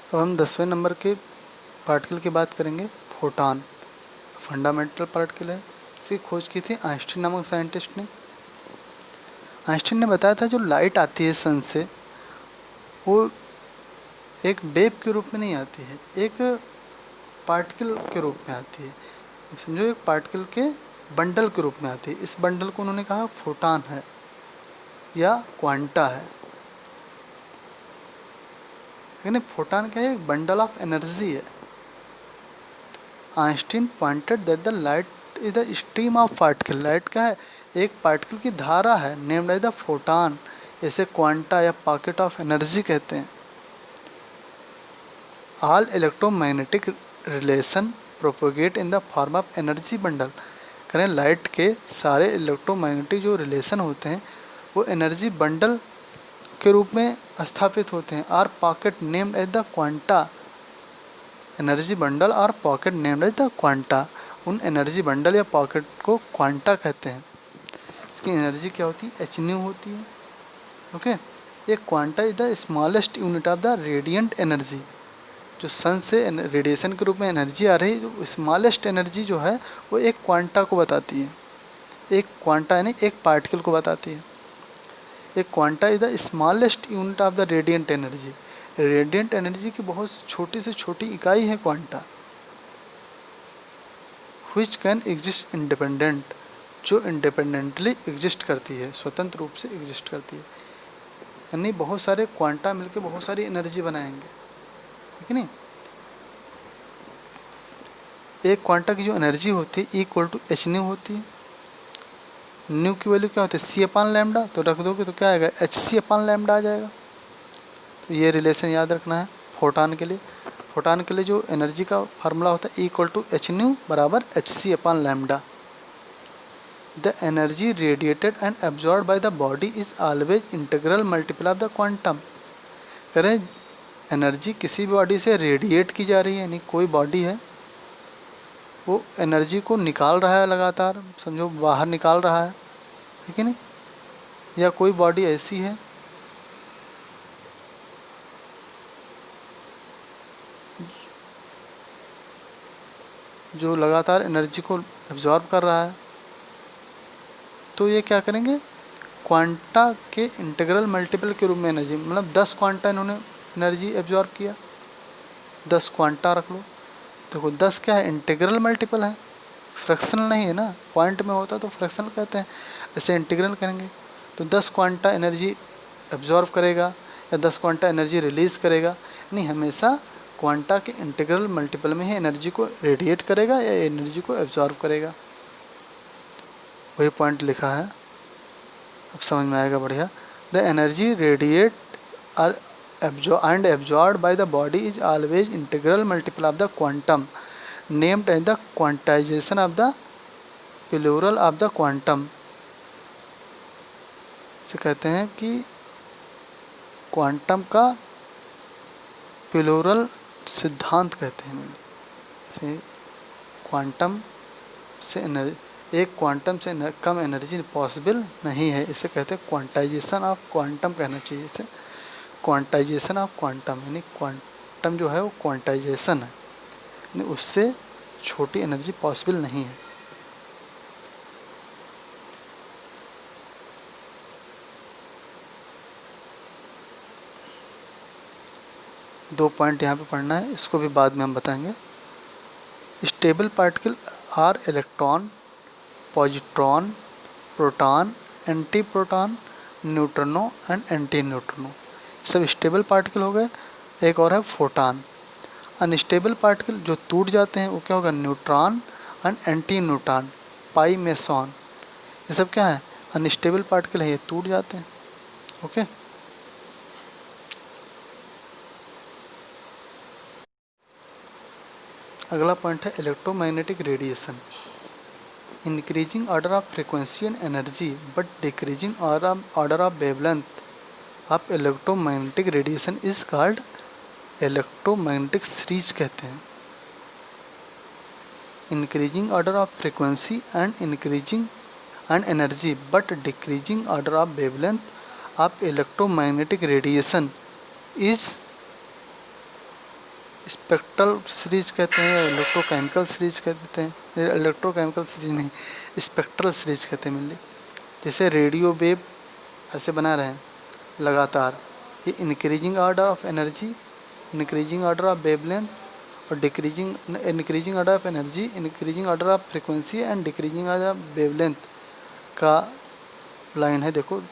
अब हम 10वें नंबर के पार्टिकल की बात करेंगे, फोटॉन। फंडामेंटल पार्टिकल है। इसकी खोज की थी आइंस्टीन नामक साइंटिस्ट ने। आइंस्टीन ने बताया था जो लाइट आती है सन से, वो एक वेव के रूप में नहीं आती है, एक पार्टिकल के रूप में आती है। समझो, एक पार्टिकल के बंडल के रूप में आती है। इस बंडल को उन्होंने कहा फोटॉन है या क्वांटा है। यानी फोटॉन क्या है? एक बंडल ऑफ एनर्जी है। Einstein pointed that the light is the stream of particle. Light क्या है? एक पार्टिकल की धारा है, नेम्ड एज द फोटॉन। इसे क्वांटा या पॉकेट ऑफ एनर्जी कहते हैं। All electromagnetic relation propagate in the form of energy bundle. करें, लाइट के सारे इलेक्ट्रोमैग्नेटिक जो रिलेशन होते हैं वो एनर्जी बंडल के रूप में स्थापित होते हैं। Are pocket named as the quanta. Energy bundle or pocket named as the quanta. उन एनर्जी बंडल या पॉकेट को क्वांटा कहते हैं। इसकी एनर्जी क्या होती है? एच न्यू होती है। ओके। ये quanta is the smallest unit of the radiant energy. जो सन से रेडिएशन के रूप में एनर्जी आ रही है, जो स्मॉलेस्ट एनर्जी जो है वो एक क्वांटा को बताती है। एक क्वांटा यानी एक पार्टिकल को बताती है। एक quanta is the smallest unit of the radiant energy. Radiant energy की बहुत छोटी से छोटी इकाई है quanta. Which can exist independent, जो इंडिपेंडेंटली एग्जिस्ट करती है, स्वतंत्र रूप से एग्जिस्ट करती है। यानी बहुत सारे क्वांटा मिलकर बहुत सारी एनर्जी बनाएंगे, ठीक है नहीं? एक क्वांटा की जो एनर्जी होती है इक्वल टू एच न्यू होती है। न्यू की वैल्यू क्या होती है? सी अपान लैम्डा। तो रख दोगे तो क्या आएगा? एच सी अपान लैम्डा आ जाएगा। तो ये रिलेशन याद रखना है फोटॉन के लिए। फोटॉन के लिए जो एनर्जी का फार्मूला होता है इक्वल टू एच न्यू बराबर H C upon lambda. The energy radiated and absorb by the body is always integral multiple of the quantum. करें, एनर्जी किसी भी बॉडी से रेडिएट की जा रही है, यानी कोई बॉडी है वो एनर्जी को निकाल रहा है लगातार, समझो बाहर निकाल रहा है, ठीक है नहीं? या कोई बॉडी ऐसी है जो लगातार एनर्जी को एब्जॉर्ब कर रहा है, तो ये क्या करेंगे? क्वांटा के इंटीग्रल मल्टीपल के रूप में एनर्जी, मतलब 10 क्वांटा इन्होंने एनर्जी एब्जॉर्ब किया, 10 क्वांटा रख लो। देखो 10 क्या है? इंटीग्रल मल्टीपल है, फ्रैक्शनल नहीं है ना। पॉइंट में होता तो फ्रैक्शनल कहते हैं, ऐसे इंटीग्रल करेंगे। तो 10 क्वांटा एनर्जी एब्जॉर्ब करेगा या 10 क्वांटा एनर्जी रिलीज़ करेगा। नहीं, हमेशा क्वांटा के इंटीग्रल मल्टीपल में ही एनर्जी को रेडिएट करेगा या एनर्जी को एब्जॉर्ब करेगा। वही पॉइंट लिखा है, अब समझ में आएगा बढ़िया। The energy radiated and absorb by the body is always integral multiple of the quantum named as the quantisation of the plural of the quantum. से कहते हैं कि क्वांटम का प्लूरल सिद्धांत कहते हैं। से क्वांटम से एक क्वांटम से कम एनर्जी पॉसिबल नहीं है, इसे कहते हैं क्वांटाइजेशन ऑफ क्वांटम कहना चाहिए इसे। क्वांटाइजेशन ऑफ क्वांटम यानी क्वांटम जो है वो क्वांटाइजेशन है, यानी उससे छोटी एनर्जी पॉसिबल नहीं है। दो पॉइंट यहाँ पे पढ़ना है, इसको भी बाद में हम बताएंगे। Stable particle are electron, positron, proton, anti proton, neutrino and anti neutrino, सब स्टेबल पार्टिकल हो गए। एक और है फोटॉन। अनस्टेबल पार्टिकल जो टूट जाते हैं वो क्या होगा? Neutron and anti neutron, pi meson, ये सब क्या है? अनस्टेबल पार्टिकल है, ये टूट जाते हैं। ओके। अगला पॉइंट है electromagnetic radiation. Increasing order of frequency and energy but decreasing order of wavelength of electromagnetic radiation is called electromagnetic series कहते हैं। Increasing order of frequency and increasing and energy but decreasing order of wavelength of electromagnetic radiation is spectral series कहते हैं, electrochemical series कहते हैं, electrochemical series नहीं, spectral series कहते हैं mainly. जैसे रेडियो वेव ऐसे बना रहे हैं लगातार, ये increasing order of energy, increasing order of wavelength, और decreasing increasing order of energy, increasing order of frequency and decreasing order of wavelength का लाइन है। देखो,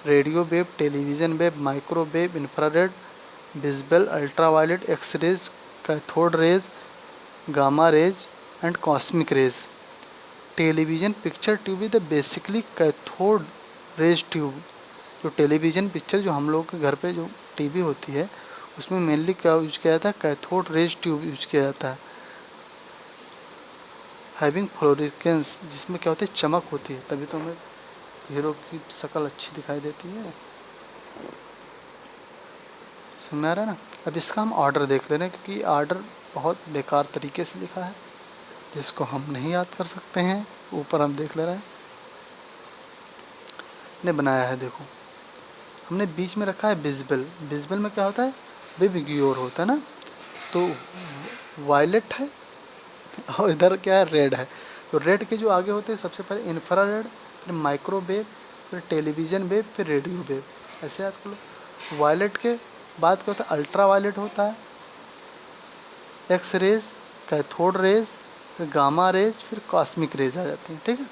radio wave, television wave, microwave, infrared, visible, ultraviolet, X rays, cathode rays, gamma rays and cosmic rays. Television picture tube is the basically cathode rays tube. जो television picture जो हम लोग के घर पे जो टीवी होती है उसमें मेनली क्या यूज किया जाता है, कैथोड रेज ट्यूब यूज किया जाता है। हैविंग फ्लोरिकेंस, जिसमें क्या होती है, चमक होती है, तभी तो हमें हीरो की शक्ल अच्छी दिखाई देती है। समझ में आ रहा है ना। अब इसका हम ऑर्डर देख ले रहे हैं, क्योंकि ऑर्डर बहुत बेकार तरीके से लिखा है जिसको हम नहीं याद कर सकते हैं। ऊपर हम देख ले रहे हैं, ने बनाया है। देखो, हमने बीच में रखा है विजिबल। विजिबल में क्या होता है, बेबिग्योर होता है ना। तो वायलेट है और इधर क्या है, रेड है। तो रेड के जो आगे होते हैं सबसे पहले इंफ्रारेड, फिर माइक्रोवेव, फिर टेलीविज़न वेव, फिर रेडियो वेव, ऐसे याद कर लो। वायलेट के बाद क्या होता है, अल्ट्रा वायलेट होता है, एक्स रेज, कैथोड रेज, फिर गामा रेज, फिर कॉस्मिक रेज आ जाती हैं। ठीक है,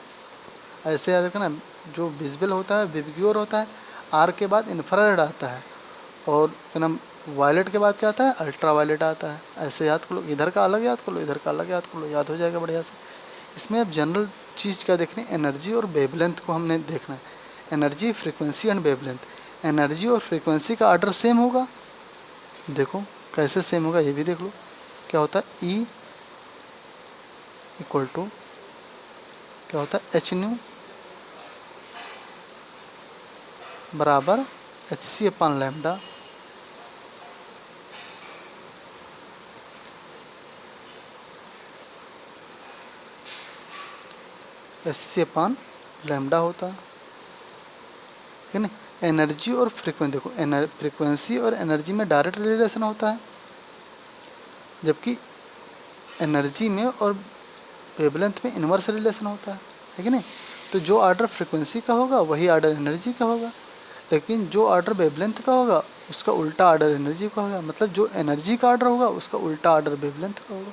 ऐसे याद रखना। जो विजिबल होता है विबग्योर होता है, आर के बाद इंफ्रारेड आता है, और क्या नाम, वायलेट के बाद क्या आता है, अल्ट्रा वायलेट आता है। ऐसे याद कर लो, इधर का अलग याद कर लो, इधर का अलग याद कर लो, याद हो जाएगा बढ़िया से। इसमें अब जनरल चीज़ क्या देखनी है, एनर्जी और वेवलेंथ को हमने देखना है। Energy, frequency and wavelength. Energy और फ्रीक्वेंसी का ऑर्डर सेम होगा। देखो कैसे सेम होगा, ये भी देख लो। क्या होता है, ई इक्वल टू क्या होता है, एच न्यू बराबर एच सी अपन लैम्डा। एच सी अपन लैम्डा होता है ना। एनर्जी और फ्रीक्वेंसी, देखो फ्रीक्वेंसी और एनर्जी में डायरेक्ट रिलेशन होता है, जबकि एनर्जी में और वेवलेंथ में इनवर्स रिलेशन होता है कि नहीं। तो जो ऑर्डर फ्रीक्वेंसी का होगा वही ऑर्डर एनर्जी का होगा, लेकिन जो ऑर्डर वेवलेंथ का होगा उसका उल्टा ऑर्डर एनर्जी का होगा। मतलब जो एनर्जी का ऑर्डर होगा उसका उल्टा ऑर्डर वेवलेंथ का होगा,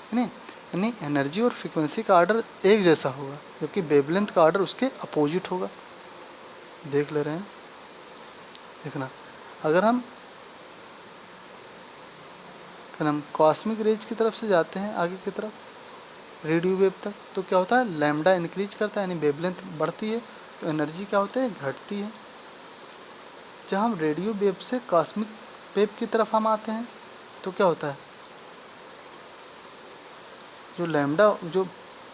है नहीं। यानी एनर्जी और फ्रीक्वेंसी का ऑर्डर एक जैसा होगा, जबकि वेवलेंथ का ऑर्डर उसके अपोजिट होगा। देख ले रहे हैं, देखना। अगर हम कॉस्मिक रेज की तरफ से जाते हैं आगे की तरफ रेडियो वेव तक, तो क्या होता है, लैम्डा इंक्रीज करता है, यानी वेवलेंथ बढ़ती है, तो एनर्जी क्या होती है, घटती है। जब हम रेडियो वेव से कॉस्मिक वेव की तरफ हम आते हैं तो क्या होता है, जो लैम्डा जो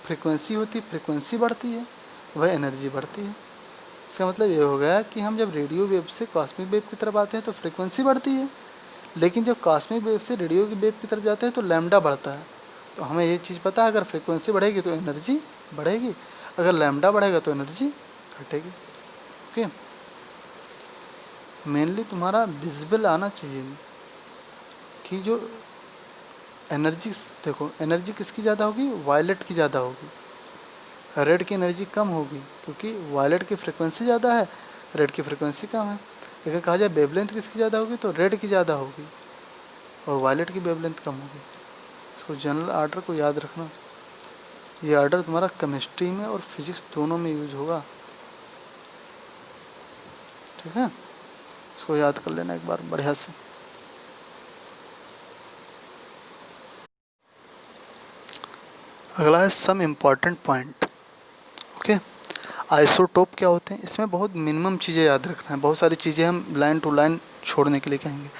फ्रीक्वेंसी होती है, फ्रीक्वेंसी बढ़ती है, वह एनर्जी बढ़ती है। इसका मतलब ये हो गया कि हम जब रेडियो वेव से कॉस्मिक वेव की तरफ आते हैं तो फ्रीक्वेंसी बढ़ती है, लेकिन जब कॉस्मिक वेव से रेडियो वेव की तरफ जाते हैं तो लैम्डा बढ़ता है। तो हमें ये चीज़ पता है, अगर फ्रीक्वेंसी बढ़ेगी तो एनर्जी बढ़ेगी, अगर लैम्डा बढ़ेगा तो एनर्जी घटेगी। ओके, मेनली तुम्हारा विजिबल आना चाहिए कि जो एनर्जी, देखो एनर्जी किसकी ज़्यादा होगी, वायलेट की ज़्यादा होगी, रेड की एनर्जी कम होगी, क्योंकि वायलेट की फ्रिक्वेंसी ज़्यादा है, रेड की फ्रिक्वेंसी कम है। लेकिन कहा जाए वेवलेंथ किसकी ज़्यादा होगी, तो रेड की ज़्यादा होगी और वायलेट की वेवलेंथ कम होगी। इसको जनरल आर्डर को याद रखना। ये आर्डर तुम्हारा केमिस्ट्री में और फिजिक्स दोनों में यूज होगा। ठीक है, इसको याद कर लेना एक बार बढ़िया से। अगला है some important point. Okay, isotope क्या होते हैं, इसमें बहुत मिनिमम चीज़ें याद रखना है, बहुत सारी चीज़ें हम लाइन टू लाइन छोड़ने के लिए कहेंगे।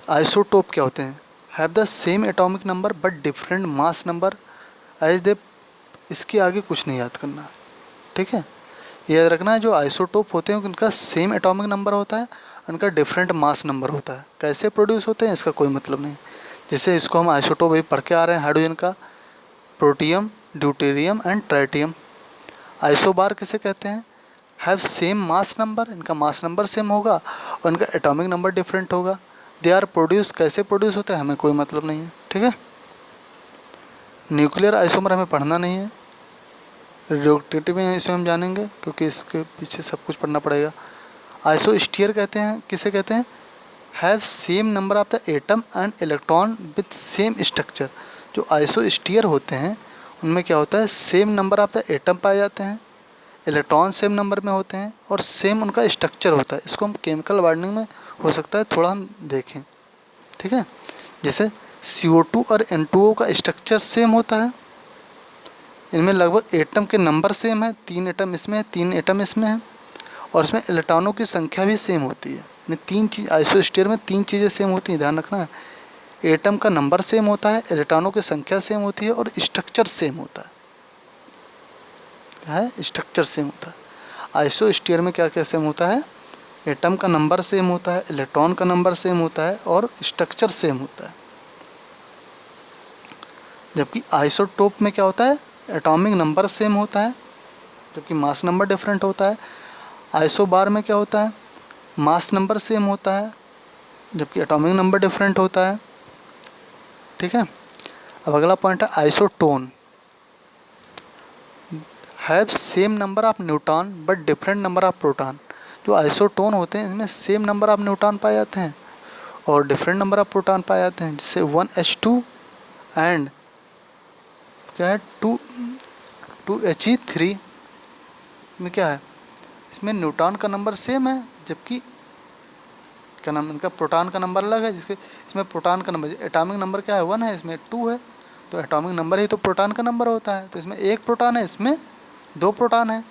आइसोटोप क्या होते हैं, have the same atomic number but different mass number as they. इसके आगे कुछ नहीं याद करना, ठीक है। ये याद रखना है, जो आइसोटोप होते हैं उनका सेम एटॉमिक नंबर होता है, उनका डिफरेंट मास नंबर होता है। कैसे प्रोड्यूस होते हैं इसका कोई मतलब नहीं। जैसे इसको हम आइसोटोप अभी पढ़ के आ रहे हैं हाइड्रोजन का, protium, deuterium and tritium. Isobar किसे कहते हैं, हैव सेम मास नंबर, इनका मास नंबर सेम होगा और इनका एटॉमिक नंबर डिफरेंट होगा। दे आर प्रोड्यूस, कैसे प्रोड्यूस होते हैं हमें कोई मतलब नहीं है, ठीक है। न्यूक्लियर आइसोमर हमें पढ़ना नहीं है, रेडियोएक्टिविटी में इसे हम जानेंगे क्योंकि इसके पीछे सब कुछ पढ़ना पड़ेगा। आइसोस्टीयर कहते हैं, किसे कहते हैं, have same number of the atom and electron with same structure. जो आइसोस्टीयर होते हैं उनमें क्या होता है, same number of the atom पाए जाते हैं, इलेक्ट्रॉन सेम नंबर में होते हैं और सेम उनका स्ट्रक्चर होता है। इसको हम केमिकल वार्निंग में हो सकता है थोड़ा हम देखें, ठीक है। जैसे CO2 और N2O का स्ट्रक्चर सेम होता है, इनमें लगभग एटम के नंबर सेम है, 3 एटम इसमें है, 3 एटम इसमें है, और इसमें इलेक्ट्रॉनों की संख्या भी सेम होती है। यानी 3 चीज़ आइसोस्टीयर में 3 चीज़ें सेम होती हैं, ध्यान रखना है। एटम का नंबर सेम होता है, इलेक्ट्रॉनों की संख्या सेम होती है और स्ट्रक्चर सेम होता है। क्या है, स्ट्रक्चर सेम होता है। आइसोस्टीयर में क्या क्या सेम होता है, एटम का नंबर सेम होता है, इलेक्ट्रॉन का नंबर सेम होता है और स्ट्रक्चर सेम होता है। जबकि आइसोटोप में क्या होता है, एटॉमिक नंबर सेम होता है जबकि मास नंबर डिफरेंट होता है। आइसोबार में क्या होता है, मास नंबर सेम होता है जबकि एटॉमिक नंबर डिफरेंट होता है, ठीक है। अब अगला पॉइंट है isotone, have same number of neutron but different number of proton. जो आइसोटोन होते हैं इनमें सेम नंबर ऑफ न्यूट्रॉन पाए जाते हैं और डिफरेंट नंबर ऑफ प्रोटॉन पाए जाते हैं, जैसे 1s2 एंड क्या है 2He3 में क्या है, इसमें न्यूट्रॉन का नंबर सेम है जबकि क्या नाम, इनका प्रोटॉन का नंबर अलग है। जिसके इसमें प्रोटॉन का नंबर, एटॉमिक नंबर क्या है 1 है, इसमें 2 है, तो एटॉमिक नंबर ही तो प्रोटॉन का नंबर होता है। तो इसमें 1 प्रोटॉन है, इसमें 2 प्रोटॉन है।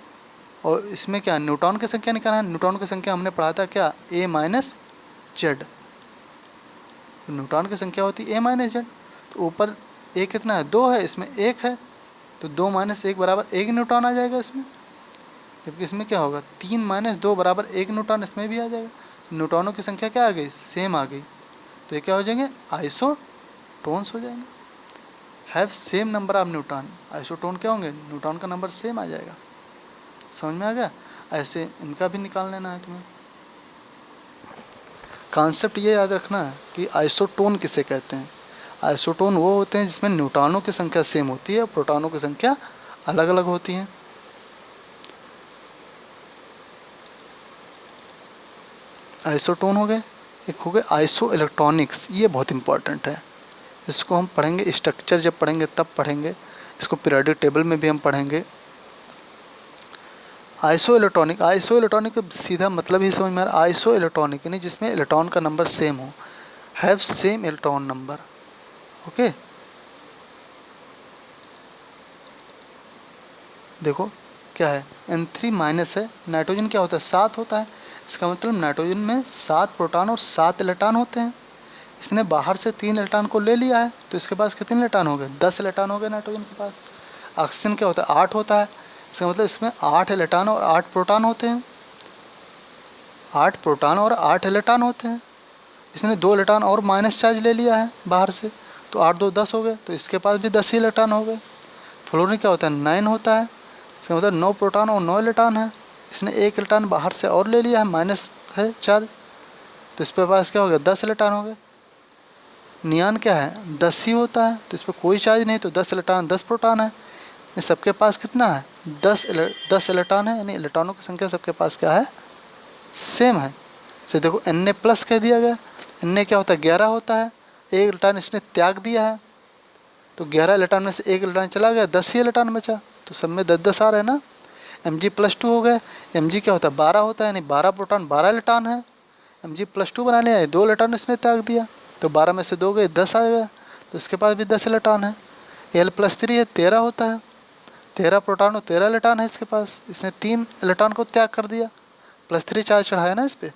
और इसमें क्या, न्यूट्रॉन की संख्या निकालना है। न्यूट्रॉन की संख्या हमने पढ़ा था क्या, A-Z। न्यूट्रॉन की संख्या होती है A-Z। तो ऊपर A कितना है, 2 है, इसमें 1 है, तो 2 - 1 बराबर 1 न्यूट्रॉन आ जाएगा इसमें। जबकि इसमें क्या होगा, 3 - 2 बराबर 1 न्यूट्रॉन इसमें भी आ जाएगा। तो न्यूट्रॉनों की संख्या क्या आ गई, सेम आ गई। तो ये क्या हो जाएंगे, आइसोटोन्स हो जाएंगे। Have same number of neutron, isotone क्या होंगे, न्यूट्रॉन का नंबर सेम आ जाएगा। समझ में आ गया। ऐसे इनका भी निकाल लेना है तुम्हें। कॉन्सेप्ट ये याद रखना है कि आइसोटोन किसे कहते हैं। आइसोटोन वो होते हैं जिसमें न्यूट्रॉनों की संख्या सेम होती है और प्रोटॉनों की संख्या अलग अलग होती है। आइसोटोन हो गए। एक हो गए आइसो इलेक्ट्रॉनिक्स, ये बहुत इंपॉर्टेंट है। इसको हम पढ़ेंगे, स्ट्रक्चर जब पढ़ेंगे तब पढ़ेंगे, इसको पीरियोडिक टेबल में भी हम पढ़ेंगे। आइसो इलेक्ट्रॉनिक का सीधा मतलब ही समझ में आ रहा है। आइसो इलेक्ट्रॉनिक यानी जिसमें इलेक्ट्रॉन का नंबर सेम हो, have same electron number. Okay, देखो क्या है, N3- है। नाइट्रोजन क्या होता है, 7 होता है। इसका मतलब नाइट्रोजन में 7 प्रोटॉन और 7 इलेक्ट्रॉन होते हैं। इसने बाहर से 3 इलेक्ट्रॉन को ले लिया है, तो इसके पास कितने इलेक्ट्रॉन हो गए, 10 इलेक्ट्रॉन हो गए नाइट्रोजन के पास। ऑक्सीजन क्या होता है, 8 होता है। इसका मतलब इसमें 8 इलेक्ट्रॉन और 8 प्रोटॉन होते हैं। 8 प्रोटॉन और 8 इलेक्ट्रॉन होते हैं। इसने 2 इलेक्ट्रॉन और माइनस चार्ज ले लिया है बाहर से, तो 8 2 10 हो गए, तो इसके पास भी 10 ही इलेक्ट्रॉन हो गए। फ्लोरीन क्या होता है, 9 होता है। इसका मतलब 9 प्रोटॉन और 9 इलेक्ट्रॉन है। इसने 1 इलेक्ट्रॉन बाहर से और ले लिया है, माइनस है चार्ज, तो इस पर पास क्या हो गया, 10 इलेक्ट्रॉन हो गए। नियान क्या है, 10 ही होता है, तो इस पर कोई चार्ज नहीं, तो 10 इलेक्ट्रॉन 10 प्रोटॉन है। इस सबके पास कितना है, 10 इलेक्ट्रॉन है, यानी इलेक्ट्रॉनों की संख्या सबके पास क्या है, सेम है। से देखो Na+ कह दिया गया। Na क्या होता है, 11 होता है। 1 इलेक्ट्रॉन इसने त्याग दिया है, तो 11 इलेक्ट्रॉन में से 1 इलेक्ट्रॉन चला गया, 10 ही इलेक्ट्रॉन बचा, तो सब में 10 आ रहे हैं ना। Mg+2 हो गए। Mg क्या होता है, 12 होता है, यानी 12 प्रोटॉन 12 इलेक्ट्रॉन है। Mg+2 बना लिया, 2 इलेक्ट्रॉन इसने त्याग दिया, तो 12 में से 2 गए, 10 आ गया, तो इसके पास भी 10 इलेक्ट्रॉन है। Al+3 है, 13 होता है। 13 प्रोटॉन और 13 इलेक्ट्रॉन है इसके पास। इसने 3 इलेक्ट्रॉन को त्याग कर दिया, +3 चार्ज चढ़ाया ना इस पर,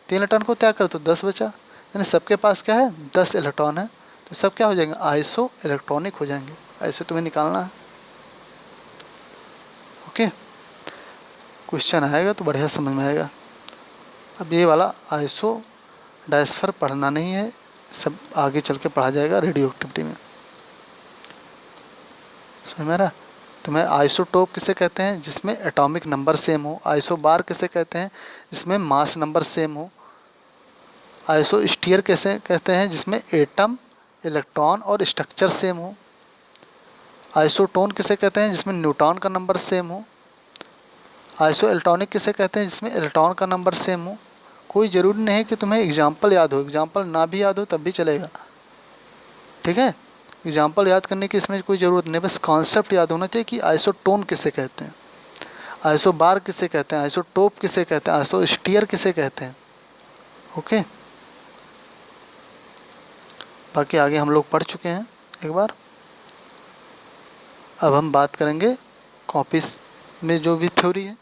3 इलेक्ट्रॉन को त्याग कर, तो 10 बचा। यानी सबके पास क्या है, 10 इलेक्ट्रॉन है। तो सब क्या हो जाएंगे, आइसो इलेक्ट्रॉनिक हो जाएंगे। ऐसे तुम्हें निकालना है। ओके, क्वेश्चन आएगा तो बढ़िया समझ में आएगा। अब ये वाला आइसो डायस्फर पढ़ना नहीं है, सब आगे चल के पढ़ा जाएगा रेडियो एक्टिविटी में। समझ में आ रहा। तुम्हें आइसोटोप किसे कहते हैं, जिसमें एटॉमिक नंबर सेम हो। आइसोबार किसे कहते हैं, जिसमें मास नंबर सेम हो। आइसोस्फीयर कैसे कहते हैं, जिसमें एटम, इलेक्ट्रॉन और स्ट्रक्चर सेम हो। आइसोटोन किसे कहते हैं, जिसमें न्यूट्रॉन का नंबर सेम हो। आइसो इलेक्ट्रॉनिक किसे कहते हैं, जिसमें इलेक्ट्रॉन का नंबर सेम हो। कोई ज़रूरी नहीं है कि तुम्हें एग्जाम्पल याद हो, एग्जाम्पल ना भी याद हो तब भी चलेगा, ठीक है। एग्जाम्पल याद करने की इसमें कोई ज़रूरत नहीं, बस कॉन्सेप्ट याद होना चाहिए कि आइसोटोन किसे कहते हैं, आइसोबार किसे कहते हैं, आइसोटोप किसे कहते हैं, आइसोस्फीयर किसे कहते हैं। ओके, बाकी आगे हम लोग पढ़ चुके हैं एक बार। अब हम बात करेंगे कॉपीज में जो भी थ्योरी है।